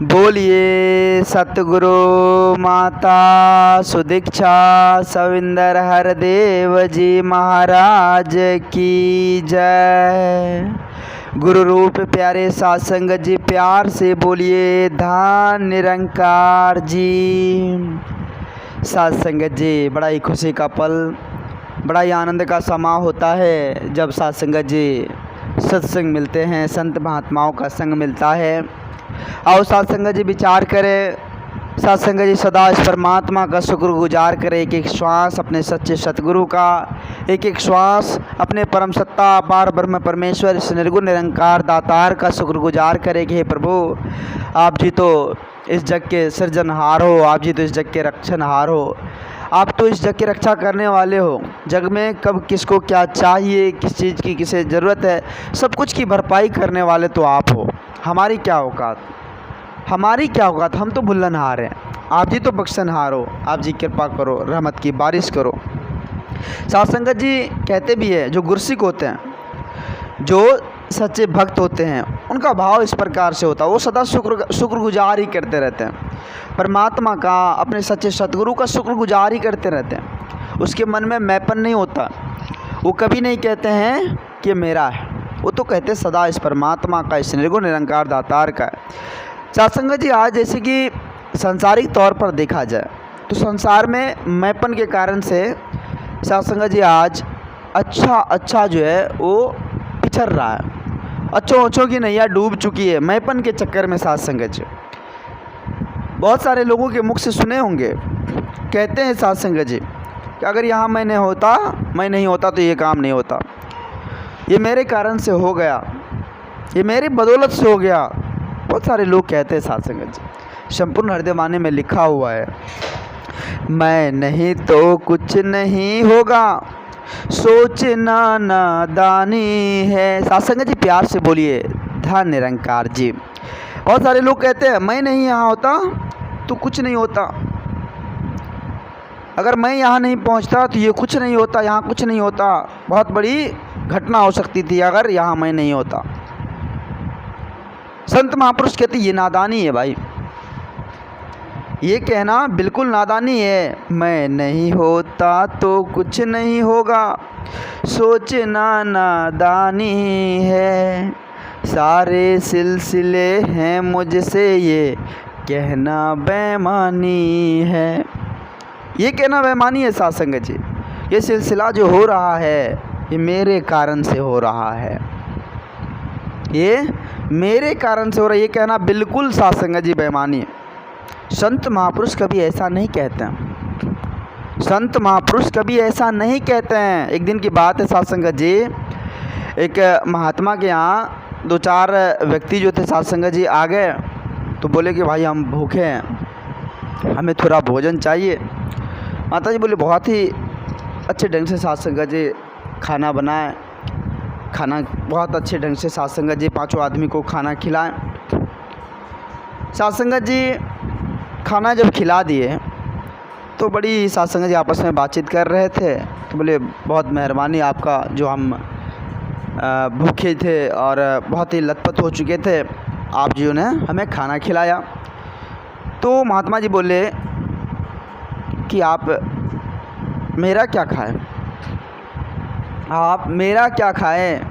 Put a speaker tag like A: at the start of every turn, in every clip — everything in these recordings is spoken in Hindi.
A: बोलिए सतगुरु माता सुदीक्षा सविंदर हरदेव जी महाराज की जय। गुरु रूप प्यारे सत्संगत जी, प्यार से बोलिए धन निरंकार जी। सत्संगत जी, बड़ा ही खुशी का पल, बड़ा ही आनंद का समा होता है जब सत्संगत जी सत्संग मिलते हैं, संत महात्माओं का संग मिलता है। आओ सत्संगत जी विचार करें, सत्संगत जी सदा इस परमात्मा का शुक्रगुजार करें। एक एक श्वास अपने सच्चे सतगुरु का, एक एक श्वास अपने परम सत्ता अपार ब्रह्म परमेश्वर इस निर्गुण निरंकार दातार का शुक्रगुजार करें कि हे प्रभु, आप जी तो इस जग के सृजनहार हो, आप जी तो इस जग के रक्षणहार हो, आप तो इस जग की रक्षा करने वाले हो। जग में कब किसको क्या चाहिए, किस चीज़ की किसे ज़रूरत है, सब कुछ की भरपाई करने वाले तो आप हो। हमारी क्या औकात, हमारी क्या औकात, हम तो भुल्लनहार हैं, आप जी तो बख्शनहार हो। आप जी कृपा करो, रहमत की बारिश करो। सत्संगत जी कहते भी है, जो गुरसिक होते हैं, जो सच्चे भक्त होते हैं, उनका भाव इस प्रकार से होता है, वो सदा शुक्रगुजार ही करते रहते हैं परमात्मा का, अपने सच्चे सतगुरु का शुक्रगुजार ही करते रहते हैं। उसके मन में मैपन नहीं होता, वो कभी नहीं कहते हैं कि मेरा है, वो तो कहते सदा इस परमात्मा का, इस निर्गुण निरंकार दातार का है। सत्संगत जी, आज जैसे कि सांसारिक तौर पर देखा जाए तो संसार में मैपन के कारण से सत्संगत जी आज अच्छा जो है वो पिछड़ रहा है, अच्छों की नैया डूब चुकी है मैपन के चक्कर में। सत्संगत जी बहुत सारे लोगों के मुख से सुने होंगे, कहते हैं सत्संगत जी कि अगर यहाँ मैं नहीं होता तो ये काम नहीं होता, ये मेरे कारण से हो गया, ये मेरी बदौलत से हो गया। बहुत सारे लोग कहते हैं सत्संगत जी। संपूर्ण हृदयवाणी में लिखा हुआ है, मैं नहीं तो कुछ नहीं होगा, सोचना नादानी है। सत्संगत जी प्यार से बोलिए धन निरंकार जी। बहुत सारे लोग कहते हैं मैं नहीं यहाँ होता तो कुछ नहीं होता, अगर मैं यहाँ नहीं पहुँचता तो ये कुछ नहीं होता, यहाँ कुछ नहीं होता, बहुत बड़ी घटना हो सकती थी अगर यहाँ मैं नहीं होता। संत महापुरुष कहते ये नादानी है भाई, ये कहना बिल्कुल नादानी है। मैं नहीं होता तो कुछ नहीं होगा, सोचना नादानी है, सारे सिलसिले हैं मुझसे, ये कहना बेईमानी है। ये कहना बेईमानी है सत्संगत जी। ये सिलसिला जो हो रहा है ये मेरे कारण से हो रहा है, ये मेरे कारण से हो रहा है, ये कहना बिल्कुल सत्संगत जी बेईमानी है। संत महापुरुष कभी ऐसा नहीं कहते हैं, संत महापुरुष कभी ऐसा नहीं कहते हैं। एक दिन की बात है सत्संगत जी, एक महात्मा के यहाँ दो चार व्यक्ति जो थे सत्संगत जी आ गए तो बोले कि भाई हम भूखे हैं, हमें थोड़ा भोजन चाहिए। माता जी बोले बहुत ही अच्छे ढंग से सत्संगत जी खाना बनाए, खाना बहुत अच्छे ढंग से सत्संगत जी पांचों आदमी को खाना खिलाएं। सत्संगत जी खाना जब खिला दिए तो बड़ी सत्संगत जी आपस में बातचीत कर रहे थे, तो बोले बहुत मेहरबानी आपका, जो हम भूखे थे और बहुत ही लथपथ हो चुके थे, आप जी ने हमें खाना खिलाया। तो महात्मा जी बोले कि आप मेरा क्या खाएं, आप मेरा क्या खाएं।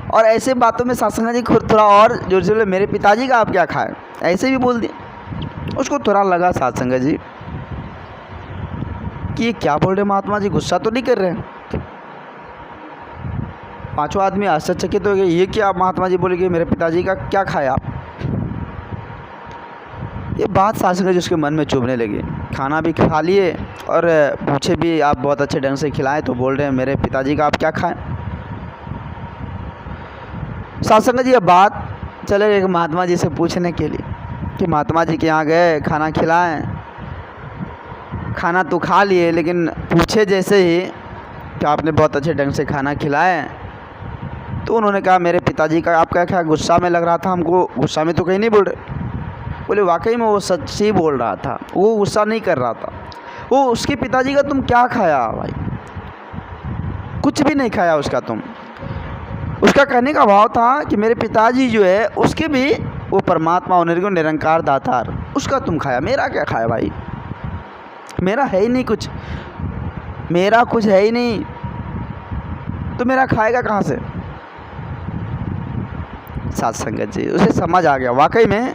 A: और ऐसे बातों में सत्संगत जी खुद थोड़ा और जोर से बोले मेरे पिताजी का आप क्या खाएं, ऐसे भी बोल दिए। उसको थोड़ा लगा सत्संगत जी कि ये क्या बोल रहे महात्मा जी, गुस्सा तो नहीं कर रहे हैं। पांचों आदमी आश्चर्यचकित हो गए, ये क्या महात्मा जी बोले कि मेरे पिताजी का क्या खाए आप। ये बात सत्संगत जी उसके मन में चुभने लगी। खाना भी खा लिए और पूछे भी आप बहुत अच्छे ढंग से खिलाएं, तो बोल रहे हैं मेरे पिताजी का आप क्या खाएं। सत्संगत जी अब बात चले गए महात्मा जी से पूछने के लिए कि महात्मा जी के यहाँ गए, खाना खिलाएं, खाना तो खा लिए, लेकिन पूछे जैसे ही कि आपने बहुत अच्छे ढंग से खाना खिलाएं, तो उन्होंने कहा मेरे पिताजी का आप क्या खाया। गुस्सा में लग रहा था हमको, गुस्सा में तो कहीं नहीं बोल रहे। बोले वाकई में वो सच ही बोल रहा था, वो गुस्सा नहीं कर रहा था। वो उसके पिताजी का तुम क्या खाया भाई, कुछ भी नहीं खाया उसका तुम। उसका कहने का भाव था कि मेरे पिताजी जो है उसके भी वो परमात्मा और निर्गुण निरंकार दातार, उसका तुम खाया। मेरा क्या खाया भाई, मेरा है ही नहीं कुछ, मेरा कुछ है ही नहीं, तो मेरा खाएगा कहाँ से। साथ संगत जी उसे समझ आ गया वाकई में,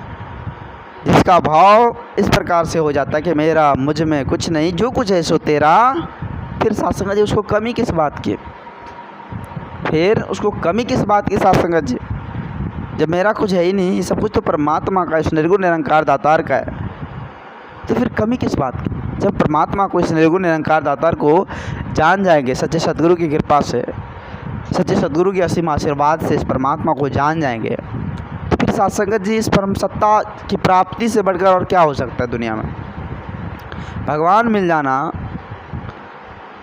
A: जिसका भाव इस प्रकार से हो जाता है कि मेरा मुझ में कुछ नहीं, जो कुछ है सो तेरा, फिर साथ संगत जी उसको कमी किस बात की, फिर उसको कमी किस बात की साथ संगत जी, जब मेरा कुछ है ही नहीं, सब कुछ तो परमात्मा का, इस निर्गुण निरंकार दातार का है, तो फिर कमी किस बात की। जब परमात्मा को, इस निर्गुण निरंकार दातार को जान जाएंगे सच्चे सदगुरु की कृपा से, सच्चे सदगुरु के असीम आशीर्वाद से इस परमात्मा को जान जाएंगे, तो फिर साथ संगत जी इस परम सत्ता की प्राप्ति से बढ़कर और क्या हो सकता है दुनिया में। भगवान मिल जाना,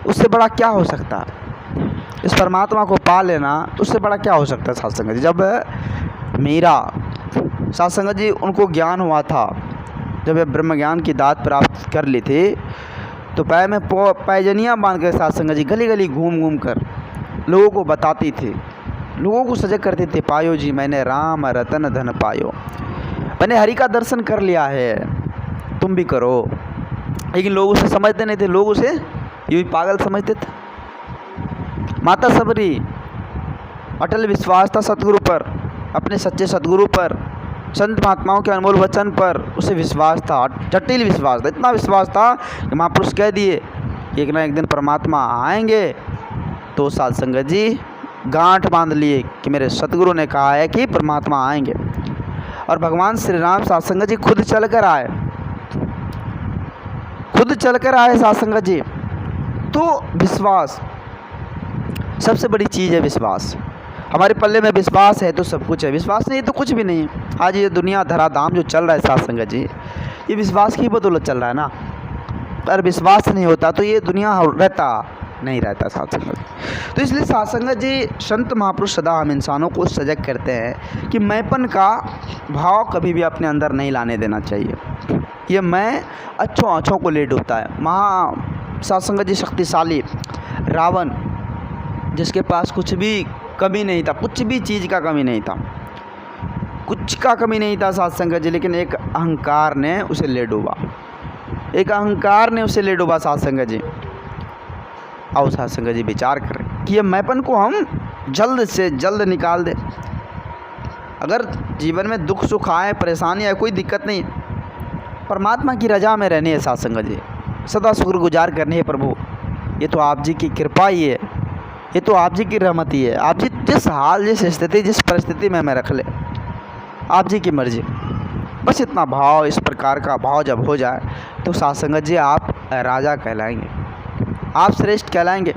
A: उससे बड़ा क्या हो सकता है। इस परमात्मा को पा लेना, उससे बड़ा क्या हो सकता है साथ संगत जी। जब मीरा साथ संगत जी उनको ज्ञान हुआ था, जब वे ब्रह्म ज्ञान की दात प्राप्त कर ली थी, तो पैर में पैजनियाँ बांध कर साथ संगत जी गली गली घूम घूम कर लोगों को बताती थी, लोगों को सजग करते थे, पायो जी मैंने राम रतन धन पायो, मैंने हरि का दर्शन कर लिया है, तुम भी करो। लेकिन लोग उसे समझते नहीं थे, लोग उसे यूँ ही पागल समझते थे। माता सबरी अटल विश्वास था सतगुरु पर, अपने सच्चे सतगुरु पर, संत महात्माओं के अनमोल वचन पर उसे विश्वास था, जटिल विश्वास था, इतना विश्वास था कि महापुरुष कह दिए कि एक ना एक दिन परमात्मा आएंगे, तो साध संगत जी गांठ बांध लिए कि मेरे सतगुरु ने कहा है कि परमात्मा आएंगे। और भगवान श्री राम साध संगत जी खुद चल कर आए, खुद चल कर आए साध संगत जी। तो विश्वास सबसे बड़ी चीज़ है, विश्वास। हमारे पल्ले में विश्वास है तो सब कुछ है, विश्वास नहीं है तो कुछ भी नहीं है। आज ये दुनिया धराधाम जो चल रहा है साध संगत जी, ये विश्वास की बदौलत चल रहा है ना। अगर विश्वास नहीं होता तो ये दुनिया नहीं रहता साध संगत। तो इसलिए साध संगत जी संत महापुरुष सदा हम इंसानों को सजग करते हैं कि मैंपन का भाव कभी भी अपने अंदर नहीं लाने देना चाहिए। ये मैं अच्छों को ले डूबता है। साध संगत जी शक्तिशाली रावण, जिसके पास कुछ भी कमी नहीं था, कुछ भी चीज़ का कमी नहीं था, कुछ का कमी नहीं था साध संगत जी, लेकिन एक अहंकार ने उसे ले डूबा, एक अहंकार ने उसे ले डूबा साध संगत जी। आओ साध संगत जी विचार करें कि ये मैंपन को हम जल्द से जल्द निकाल दें। अगर जीवन में दुख सुख आए, परेशानी आए, कोई दिक्कत नहीं, परमात्मा की रजा में रहनी है साध संगत जी, सदा शुक्रगुजार करनी है। प्रभु ये तो आप जी की कृपा ही है, ये तो आप जी की रहमत ही है। आप जी जिस हाल, जिस स्थिति, जिस परिस्थिति में हमें रख ले, आप जी की मर्जी। बस इतना भाव, इस प्रकार का भाव जब हो जाए तो साध संगत जी आप राजा कहलाएंगे, आप श्रेष्ठ कहलाएंगे,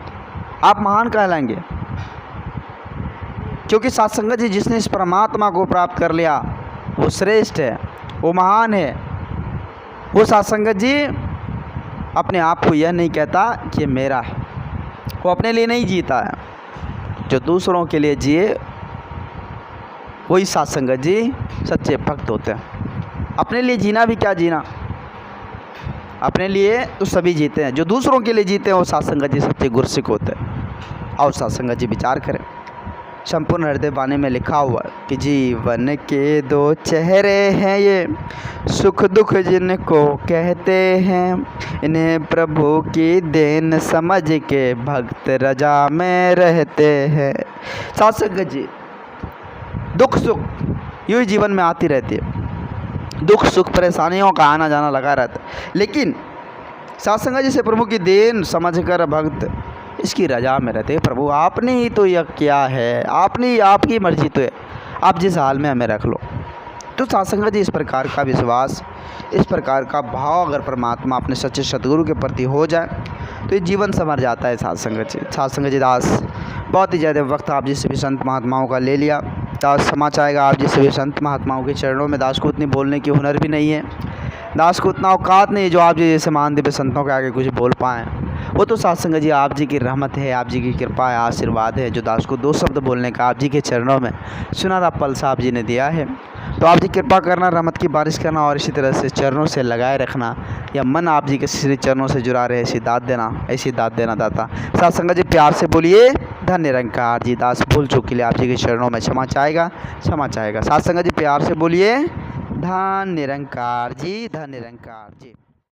A: आप महान कहलाएंगे। क्योंकि साध संगत जी जिसने इस परमात्मा को प्राप्त कर लिया वो श्रेष्ठ है, वो महान है। वो साध संगत जी अपने आप को यह नहीं कहता कि ये मेरा है, वो अपने लिए नहीं जीता है। जो दूसरों के लिए जिए वही साध संगत जी सच्चे भक्त होते हैं। अपने लिए जीना भी क्या जीना, अपने लिए तो सभी जीते हैं, जो दूसरों के लिए जीते हैं वो साध संगत जी सच्चे गुरसिक होते हैं। और साध संगत जी विचार करें, संपूर्ण हृदय वाणी में लिखा हुआ है कि जीवन के दो चेहरे हैं ये, सुख दुख जिनको कहते हैं, इन्हें प्रभु की देन समझ के भक्त रजा में रहते हैं। साध संगत जी दुख सुख यूँ जीवन में आती रहती है, दुख सुख परेशानियों का आना जाना लगा रहता है, लेकिन साध संगत जी से प्रभु की देन समझकर भक्त इसकी रजा में रहते हैं। प्रभु आपने ही तो यह किया है, आपने ही, आपकी मर्जी तो है, आप जिस हाल में हमें रख लो। तो साध संगत जी इस प्रकार का विश्वास, इस प्रकार का भाव अगर परमात्मा अपने सच्चे सतगुरु के प्रति हो जाए तो ये जीवन संवर जाता है साध संगत जी। साध संगत जी दास बहुत ही ज़्यादा वक्त आप जिससे भी संत महात्माओं का ले लिया, दास क्षमा चाहेगा आप जिससे भी संत महात्माओं के चरणों में। दास को उतनी बोलने की हुनर भी नहीं है, दास को उतना औकात नहीं है जो आप जी जैसे महान दिव्य संतों के आगे कुछ बोल पाएँ। वो तो साध संगत जी आप जी की रहमत है, आप जी की कृपा है, आशीर्वाद है, जो दास को दो शब्द बोलने का आप जी के चरणों में सुनहरा पल साहब जी ने दिया है। तो आप जी कृपा करना, रहमत की बारिश करना और इसी तरह से चरणों से लगाए रखना, या मन आप जी के श्री चरणों से जुड़ा रहे, ऐसी दात देना, ऐसी दात देना दाता। साध संगत जी प्यार से बोलिए। धन निरंकार जी। दास भूल चूक के लिए आप जी के चरणों में क्षमा चाहेगा। साथ संगत जी प्यार से बोलिए धन निरंकार जी, धन निरंकार जी।